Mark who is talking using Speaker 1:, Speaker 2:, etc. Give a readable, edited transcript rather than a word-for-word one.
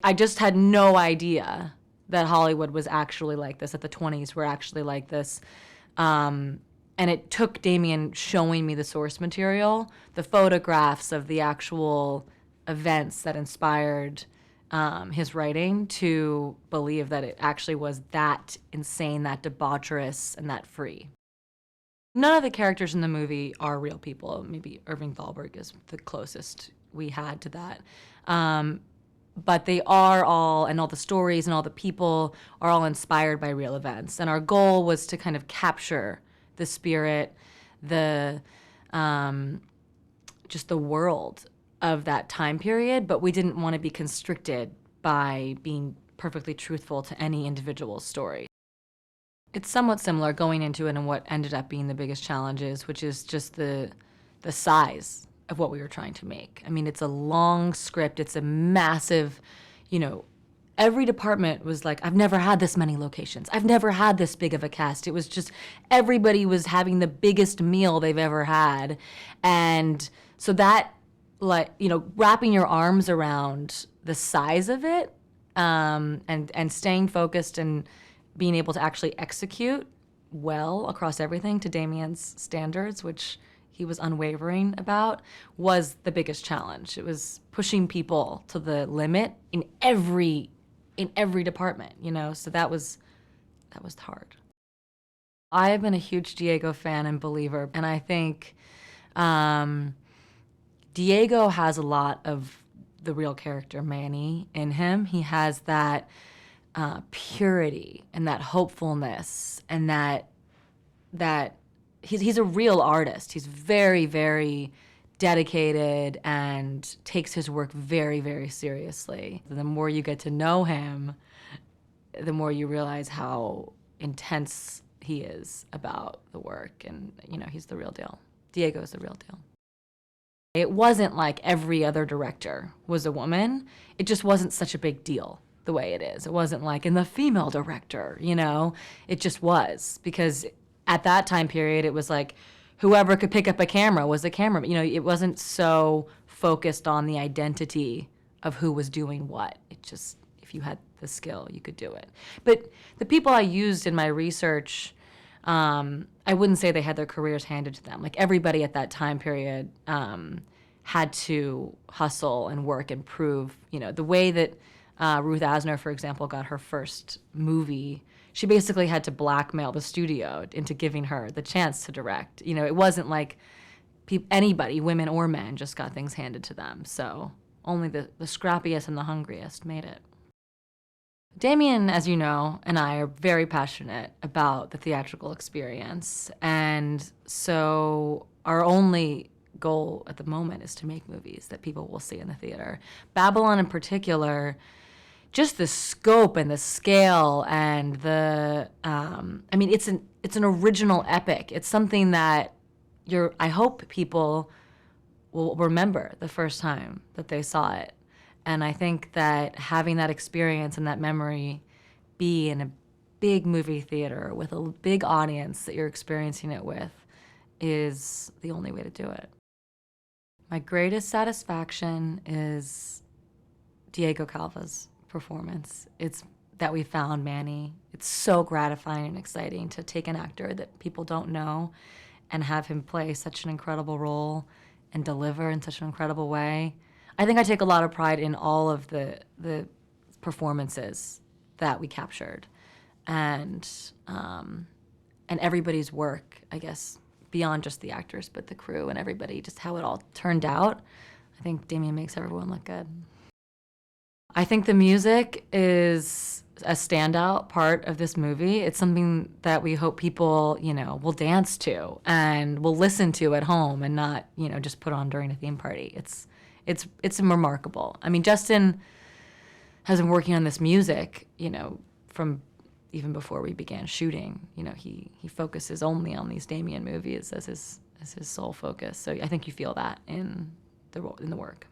Speaker 1: I just had no idea that Hollywood was actually like this, that the 20s were actually like this. And it took Damien showing me the source material, the photographs of the actual events that inspired his writing, to believe that it actually was that insane, that debaucherous, and that free. None of the characters in the movie are real people. Maybe Irving Thalberg is the closest we had to that. But they are all, and all the stories and all the people are all inspired by real events. And our goal was to kind of capture the spirit, just the world of that time period, but we didn't want to be constricted by being perfectly truthful to any individual story. It's somewhat similar going into it and what ended up being the biggest challenges, which is just the size of what we were trying to make. I mean, it's a long script, it's a massive, every department was like, I've never had this many locations. I've never had this big of a cast. It was just, everybody was having the biggest meal they've ever had. And so that, wrapping your arms around the size of it, and staying focused and being able to actually execute well across everything to Damien's standards, which he was unwavering about, was the biggest challenge. It was pushing people to the limit in every department, so that was hard. I've been a huge Diego fan and believer, and I think Diego has a lot of the real character Manny in him. He has that purity and that hopefulness, and that he's a real artist. He's very, very dedicated and takes his work very, very seriously. The more you get to know him, the more you realize how intense he is about the work, and he's the real deal. Diego's the real deal. It wasn't like every other director was a woman. It just wasn't such a big deal the way it is. It wasn't like, in the female director, it just was, because at that time period, it was like whoever could pick up a camera was a cameraman. It wasn't so focused on the identity of who was doing what. It just, if you had the skill, you could do it. But the people I used in my research, I wouldn't say they had their careers handed to them. Like, everybody at that time period had to hustle and work and prove, the way that Ruth Asner, for example, got her first movie. She basically had to blackmail the studio into giving her the chance to direct. It wasn't like anybody, women or men, just got things handed to them. So only the scrappiest and the hungriest made it. Damien, as you know, and I are very passionate about the theatrical experience. And so our only goal at the moment is to make movies that people will see in the theater. Babylon in particular, just the scope and the scale and it's an original epic. It's something that I hope people will remember the first time that they saw it. And I think that having that experience and that memory be in a big movie theater with a big audience that you're experiencing it with is the only way to do it. My greatest satisfaction is Diego Calva's performance. It's that we found Manny. It's so gratifying and exciting to take an actor that people don't know and have him play such an incredible role and deliver in such an incredible way. I think I take a lot of pride in all of the performances that we captured, and everybody's work, I guess, beyond just the actors, but the crew and everybody, just how it all turned out. I think Damien makes everyone look good. I think the music is a standout part of this movie. It's something that we hope people, will dance to and will listen to at home and not, just put on during a theme party. It's remarkable. I mean, Justin has been working on this music, from even before we began shooting. He focuses only on these Damien movies as his sole focus. So I think you feel that in the work.